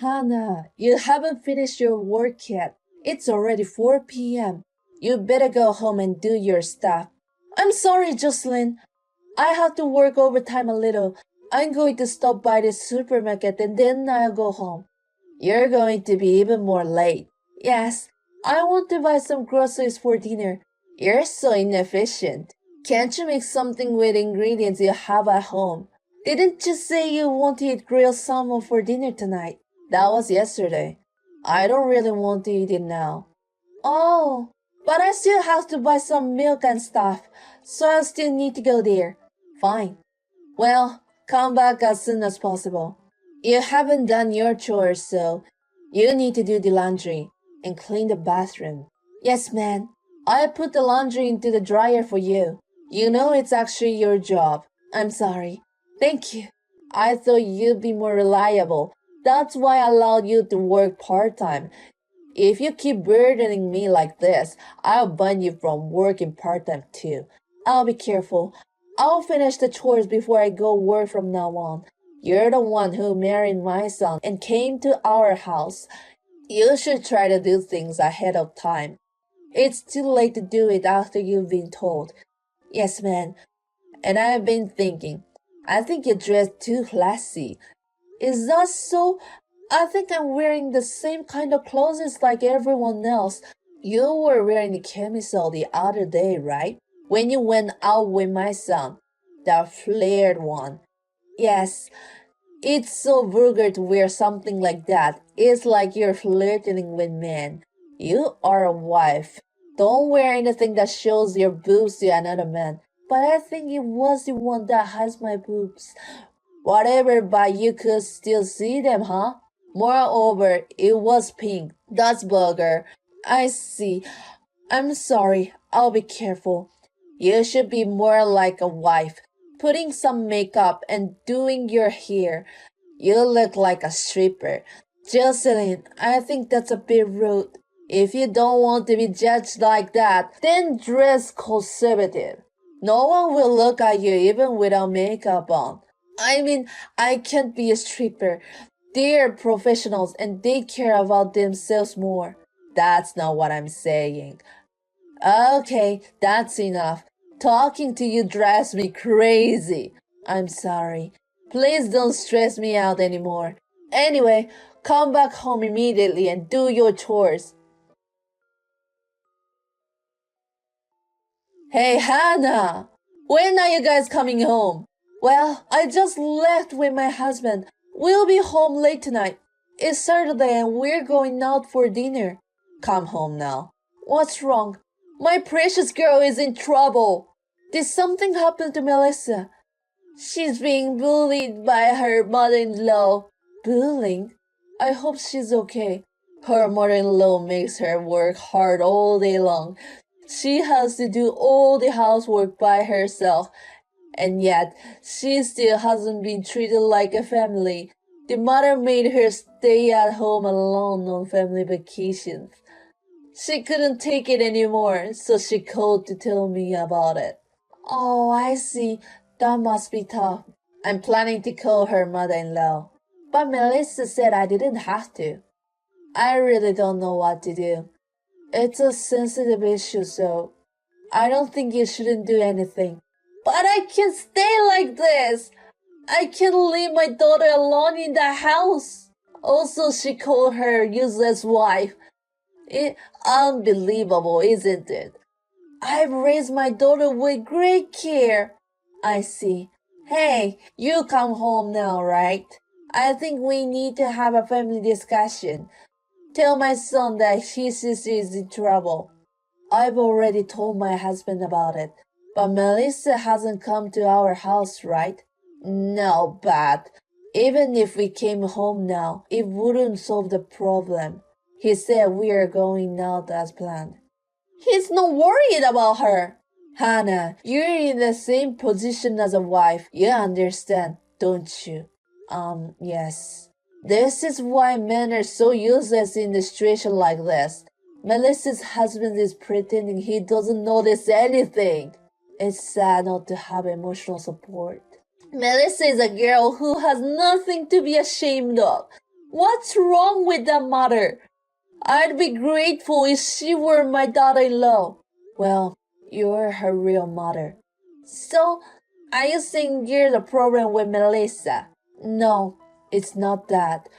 Hannah, you haven't finished your work yet. It's already 4 p.m. You better go home and do your stuff. I'm sorry, Jocelyn. I have to work overtime a little. I'm going to stop by the supermarket and then I'll go home. You're going to be even more late. Yes, I want to buy some groceries for dinner. You're so inefficient. Can't you make something with ingredients you have at home? Didn't you say you want to eat grilled salmon for dinner tonight? That was yesterday. I don't really want to eat it now. Oh, but I still have to buy some milk and stuff, so I still need to go there. Fine. Well, come back as soon as possible. You haven't done your chores, so you need to do the laundry and clean the bathroom. Yes, man. I put the laundry into the dryer for you. You know it's actually your job. I'm sorry. Thank you. I thought you'd be more reliable. That's why I allowed you to work part-time. If you keep burdening me like this, I'll ban you from working part-time too. I'll be careful. I'll finish the chores before I go work from now on. You're the one who married my son and came to our house. You should try to do things ahead of time. It's too late to do it after you've been told. Yes, man. And I've been thinking. I think you dress too classy. Is that so? I think I'm wearing the same kind of clothes like everyone else. You were wearing a camisole the other day, right? When you went out with my son. The flared one. Yes, it's so vulgar to wear something like that. It's like you're flirting with men. You are a wife. Don't wear anything that shows your boobs to another man. But I think it was the one that has my boobs. Whatever, but you could still see them, huh? Moreover, it was pink. That's vulgar. I see. I'm sorry. I'll be careful. You should be more like a wife, putting some makeup and doing your hair. You look like a stripper. Jocelyn, I think that's a bit rude. If you don't want to be judged like that, then dress conservative. No one will look at you even without makeup on. I mean, I can't be a stripper. They're professionals and they care about themselves more. That's not what I'm saying. Okay, that's enough. Talking to you drives me crazy. I'm sorry. Please don't stress me out anymore. Anyway, come back home immediately and do your chores. Hey, Hannah! When are you guys coming home? Well, I just left with my husband. We'll be home late tonight. It's Saturday and we're going out for dinner. Come home now. What's wrong? My precious girl is in trouble. Did something happen to Melissa? She's being bullied by her mother-in-law. Bullying? I hope she's okay. Her mother-in-law makes her work hard all day long. She has to do all the housework by herself, and yet she still hasn't been treated like a family. The mother made her stay at home alone on family vacations. She couldn't take it anymore, so she called to tell me about it. Oh, I see. That must be tough. I'm planning to call her mother-in-law. But Melissa said I didn't have to. I really don't know what to do. It's a sensitive issue, so I don't think you shouldn't do anything. But I can't stay like this. I can't leave my daughter alone in the house. Also, she called her useless wife. Unbelievable, isn't it? I've raised my daughter with great care. I see. Hey, you come home now, right? I think we need to have a family discussion. Tell my son that his sister is in trouble. I've already told my husband about it. But Melissa hasn't come to our house, right? No, but even if we came home now, it wouldn't solve the problem. He said we are going out as planned. He's not worried about her. Hannah, you're in the same position as a wife. You understand, don't you? Yes. This is why men are so useless in a situation like this. Melissa's husband is pretending he doesn't notice anything. It's sad not to have emotional support. Melissa is a girl who has nothing to be ashamed of. What's wrong with that mother? I'd be grateful if she were my daughter-in-law. Well, you're her real mother. So, are you saying there's a problem with Melissa? No, it's not that.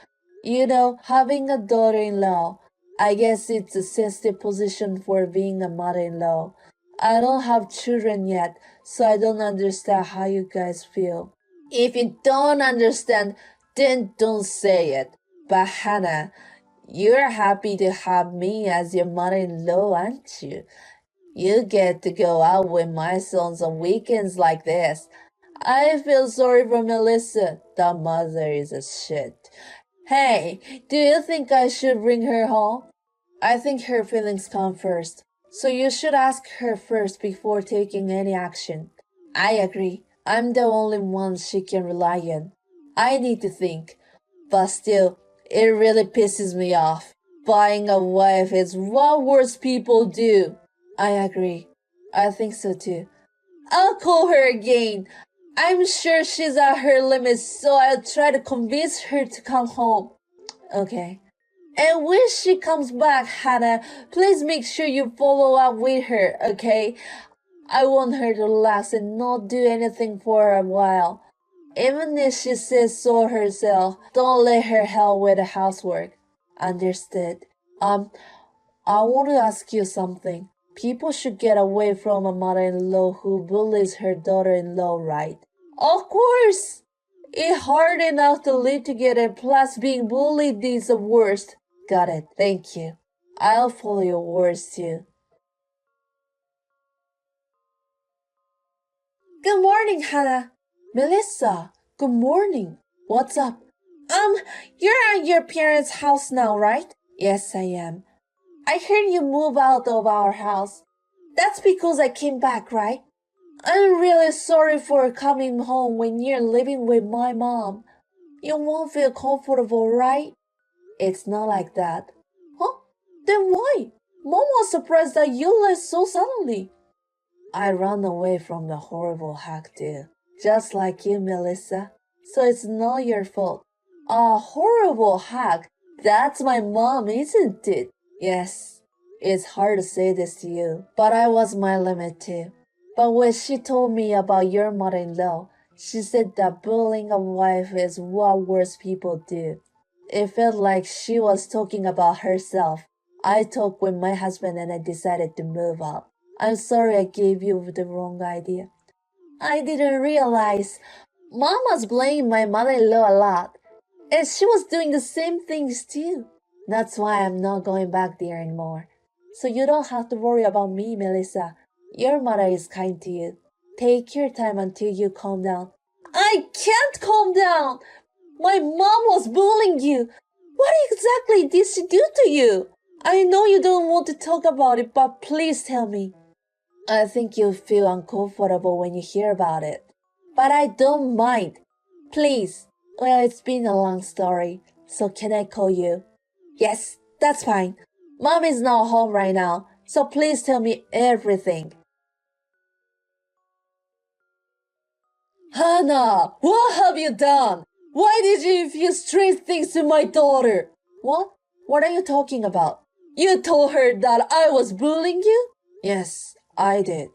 You know, having a daughter-in-law, I guess it's a sensitive position for being a mother-in-law. I don't have children yet, so I don't understand how you guys feel. If you don't understand, then don't say it. But Hannah, you're happy to have me as your mother-in-law, aren't you? You get to go out with my sons on weekends like this. I feel sorry for Melissa. That mother is a shit. Hey, do you think I should bring her home? I think her feelings come first. So you should ask her first before taking any action. I agree. I'm the only one she can rely on. I need to think. But still, it really pisses me off. Buying a wife is what worse people do. I agree. I think so too. I'll call her again. I'm sure she's at her limits, so I'll try to convince her to come home. Okay. And when she comes back, Hannah, please make sure you follow up with her, okay? I want her to relax and not do anything for a while. Even if she says so herself, don't let her help with the housework. Understood. I want to ask you something. People should get away from a mother-in-law who bullies her daughter-in-law, right? Of course! It's hard enough to live together, plus being bullied is the worst. Got it, thank you. I'll follow your words too. Good morning, Hannah. Melissa, good morning. What's up? You're at your parents' house now, right? Yes, I am. I heard you move out of our house. That's because I came back, right? I'm really sorry for coming home when you're living with my mom. You won't feel comfortable, right? It's not like that. Huh? Then why? Mom was surprised that you left so suddenly. I ran away from the horrible hack too. Just like you, Melissa. So it's not your fault. A horrible hack? That's my mom, isn't it? Yes. It's hard to say this to you, but I was my limit too. But when she told me about your mother-in-law, she said that bullying a wife is what worse people do. It felt like she was talking about herself. I talked with my husband and I decided to move out. I'm sorry I gave you the wrong idea. I didn't realize. Mom was blaming my mother-in-law a lot. And she was doing the same things too. That's why I'm not going back there anymore. So you don't have to worry about me, Melissa. Your mother is kind to you. Take your time until you calm down. I can't calm down! My mom was bullying you. What exactly did she do to you? I know you don't want to talk about it, but please tell me. I think you'll feel uncomfortable when you hear about it. But I don't mind. Please. Well, it's been a long story, so can I call you? Yes, that's fine. Mom is not home right now, so please tell me everything. Hannah, what have you done? Why did you refuse strange things to my daughter? What? What are you talking about? You told her that I was bullying you? Yes, I did.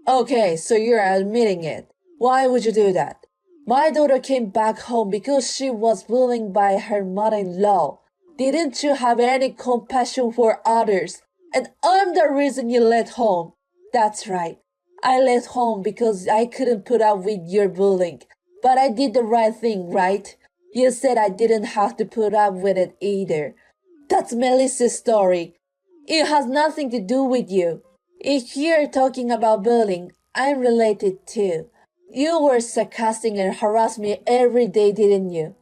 Okay, so you're admitting it. Why would you do that? My daughter came back home because she was bullied by her mother-in-law. Didn't you have any compassion for others? And I'm the reason you left home. That's right. I left home because I couldn't put up with your bullying. But I did the right thing, right? You said I didn't have to put up with it either. That's Melissa's story. It has nothing to do with you. If you're talking about bullying, I'm related too. You were sarcastic and harassed me every day, didn't you?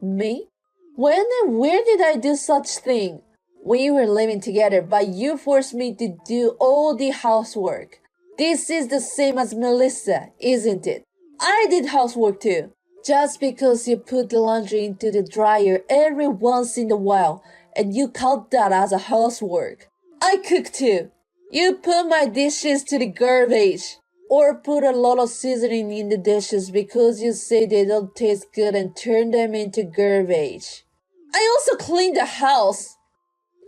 Me? When and where did I do such thing? We were living together, but you forced me to do all the housework. This is the same as Melissa, isn't it? I did housework too. Just because you put the laundry into the dryer every once in a while, and you count that as a housework. I cook too. You put my dishes to the garbage. Or put a lot of seasoning in the dishes because you say they don't taste good and turn them into garbage. I also clean the house.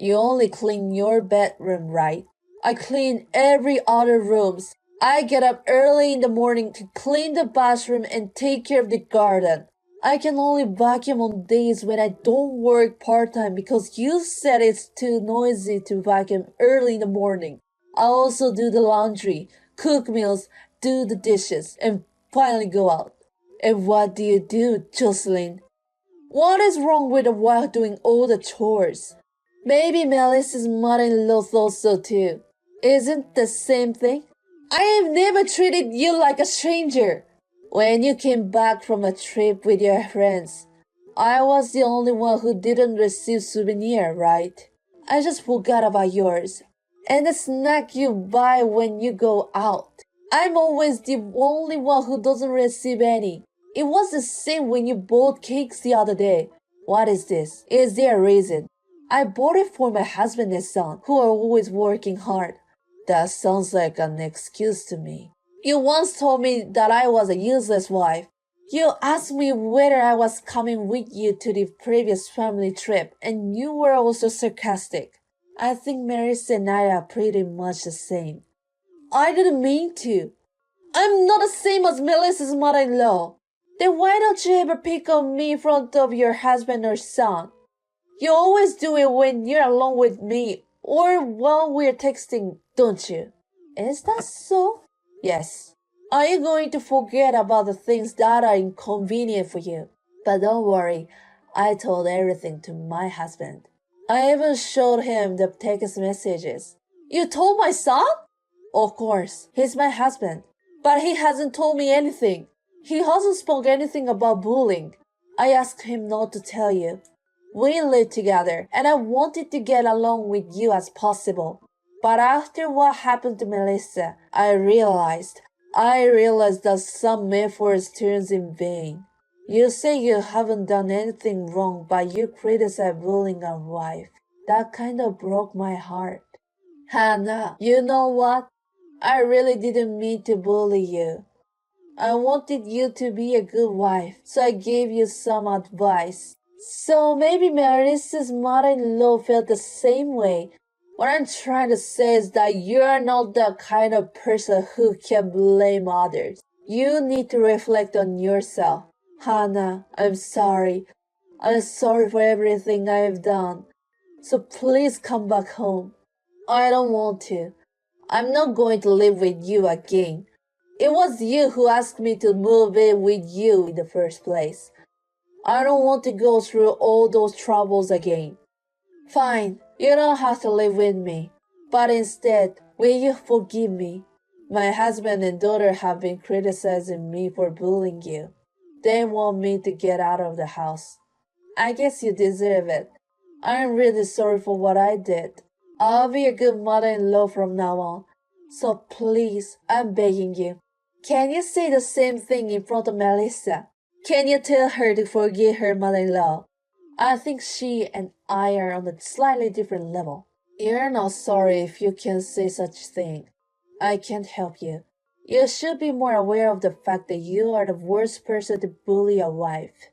You only clean your bedroom, right? I clean every other rooms. I get up early in the morning to clean the bathroom and take care of the garden. I can only vacuum on days when I don't work part-time because you said it's too noisy to vacuum early in the morning. I also do the laundry, cook meals, do the dishes, and finally go out. And what do you do, Jocelyn? What is wrong with a wife doing all the chores? Maybe Melissa's mother-in-law thought so too. Isn't the same thing? I have never treated you like a stranger. When you came back from a trip with your friends, I was the only one who didn't receive souvenir, right? I just forgot about yours. And the snack you buy when you go out. I'm always the only one who doesn't receive any. It was the same when you bought cakes the other day. What is this? Is there a reason? I bought it for my husband and son, who are always working hard. That sounds like an excuse to me. You once told me that I was a useless wife. You asked me whether I was coming with you to the previous family trip, and you were also sarcastic. I think Marissa and I are pretty much the same. I didn't mean to. I'm not the same as Melissa's mother-in-law. Then why don't you ever pick on me in front of your husband or son? You always do it when you're alone with me or while we're texting, don't you? Is that so? Yes. Are you going to forget about the things that are inconvenient for you? But don't worry, I told everything to my husband. I even showed him the text messages. You told my son? Of course, he's my husband. But he hasn't told me anything. He hasn't spoken anything about bullying. I asked him not to tell you. We live together, and I wanted to get along with you as possible. But after what happened to Melissa, I realized that some efforts turns in vain. You say you haven't done anything wrong, but you criticize bullying our wife. That kind of broke my heart. Hannah, you know what? I really didn't mean to bully you. I wanted you to be a good wife, so I gave you some advice. So maybe Marissa's mother-in-law felt the same way. What I'm trying to say is that you're not the kind of person who can blame others. You need to reflect on yourself. Hannah, I'm sorry. I'm sorry for everything I've done. So please come back home. I don't want to. I'm not going to live with you again. It was you who asked me to move in with you in the first place. I don't want to go through all those troubles again. Fine, you don't have to live with me. But instead, will you forgive me? My husband and daughter have been criticizing me for bullying you. They want me to get out of the house. I guess you deserve it. I'm really sorry for what I did. I'll be a good mother-in-law from now on. So please, I'm begging you. Can you say the same thing in front of Melissa? Can you tell her to forgive her mother-in-law? I think she and I are on a slightly different level. You're not sorry if you can say such thing. I can't help you. You should be more aware of the fact that you are the worst person to bully a wife.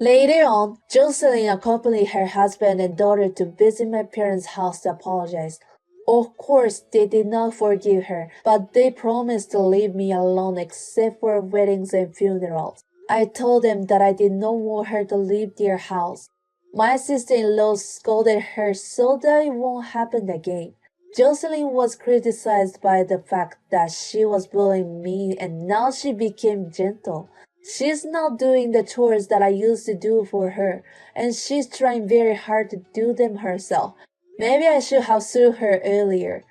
Later on, Jocelyn accompanied her husband and daughter to visit my parents' house to apologize. Of course, they did not forgive her, but they promised to leave me alone except for weddings and funerals. I told them that I did not want her to leave their house. My sister-in-law scolded her so that it won't happen again. Jocelyn was criticized by the fact that she was bullying me and now she became gentle. She's not doing the chores that I used to do for her, and she's trying very hard to do them herself. Maybe I should have sued her earlier.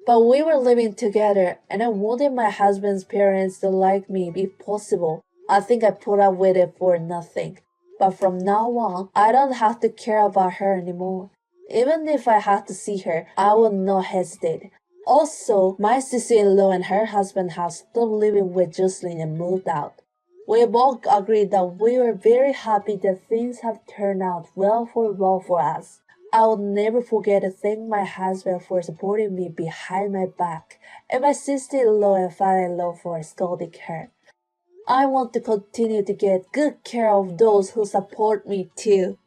But we were living together, and I wanted my husband's parents to like me if possible. I think I put up with it for nothing. But from now on, I don't have to care about her anymore. Even if I had to see her, I would not hesitate. Also, my sister-in-law and her husband have stopped living with Jocelyn and moved out. We both agreed that we were very happy that things have turned out well for us. I will never forget to thank my husband for supporting me behind my back, and my sister-in-law and father-in-law for scolding her. I want to continue to get good care of those who support me too.